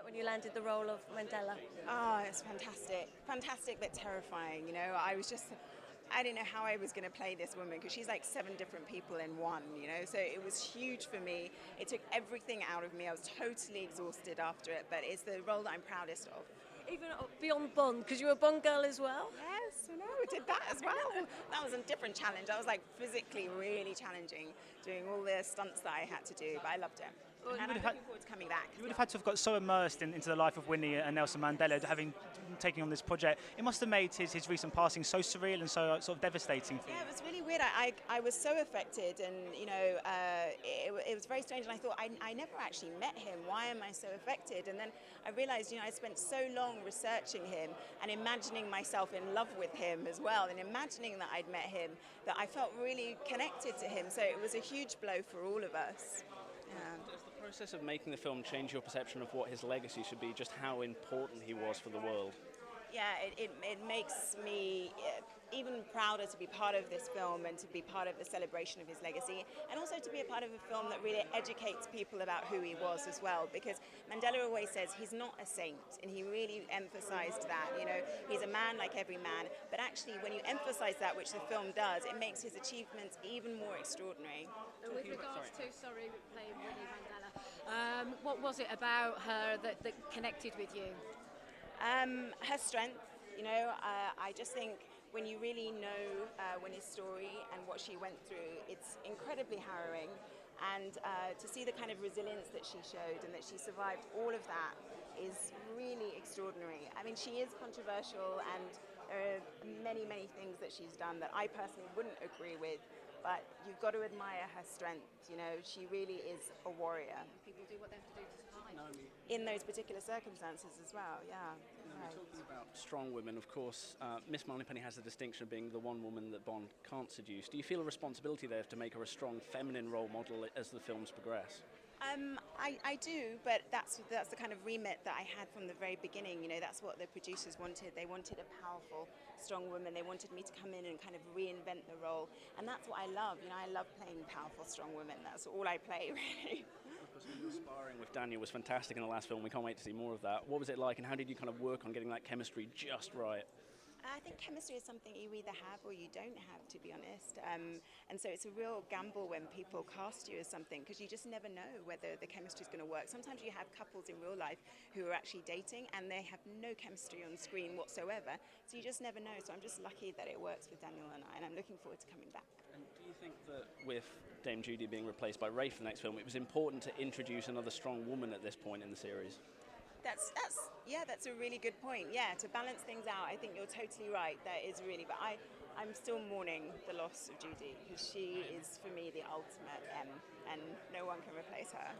when you landed the role of Mandela? Oh, it's fantastic. Fantastic but terrifying, I didn't know how I was going to play this woman because she's like 7 different people in one. So it was huge for me. It took everything out of me. I was totally exhausted after it, but it's the role that I'm proudest of. Even beyond Bond, because you were a Bond girl as well? Yes, I did that as well. That was a different challenge. That was like physically really challenging, doing all the stunts that I had to do, but I loved it. And I'm looking forward to coming back. You would have had to have got so immersed into the life of Winnie and Nelson Mandela, having taken on this project. It must have made his recent passing so surreal and so sort of devastating for you. Yeah, it was really weird. I was so affected, and it was very strange. And I thought, I never actually met him. Why am I so affected? And then I realized, I spent so long researching him and imagining myself in love with him as well, and imagining that I'd met him, that I felt really connected to him. So it was a huge blow for all of us. Yeah. Does the process of making the film change your perception of what his legacy should be, just how important he was for the world? Yeah, it makes me even prouder to be part of this film and to be part of the celebration of his legacy, and also to be a part of a film that really educates people about who he was as well, because Mandela always says he's not a saint, and he really emphasized that. He's a man like every man, but actually when you emphasize that, which the film does, it makes his achievements even more extraordinary. And with regards to, playing Winnie Mandela, what was it about her that connected with you? Her strength, I just think when you really know Winnie's story and what she went through, it's incredibly harrowing. And to see the kind of resilience that she showed and that she survived all of that is really extraordinary. I mean, she is controversial, and there are many, many things that she's done that I personally wouldn't agree with. But you've got to admire her strength. She really is a warrior. People do what they have to do to survive. Naomie. In those particular circumstances as well, yeah. Right. Talking about strong women, of course, Miss Moneypenny has the distinction of being the one woman that Bond can't seduce. Do you feel a responsibility there to make her a strong feminine role model as the films progress? I do, but that's the kind of remit that I had from the very beginning. That's what the producers wanted. They wanted a powerful, strong woman. They wanted me to come in and kind of reinvent the role, and that's what I love. I love playing powerful, strong women. That's all I play, really. Of course, your sparring with Daniel was fantastic in the last film. We can't wait to see more of that. What was it like, and how did you kind of work on getting that chemistry just right? I think chemistry is something you either have or you don't have, to be honest. And so it's a real gamble when people cast you as something, because you just never know whether the chemistry is going to work. Sometimes you have couples in real life who are actually dating and they have no chemistry on screen whatsoever. So you just never know. So I'm just lucky that it works with Daniel and I, and I'm looking forward to coming back. And do you think that with Dame Judy being replaced by Ray for the next film, it was important to introduce another strong woman at this point in the series? That's a really good point. Yeah, to balance things out, I think you're totally right. That is really, but I'm still mourning the loss of Judy, because she is for me the ultimate M, and no one can replace her.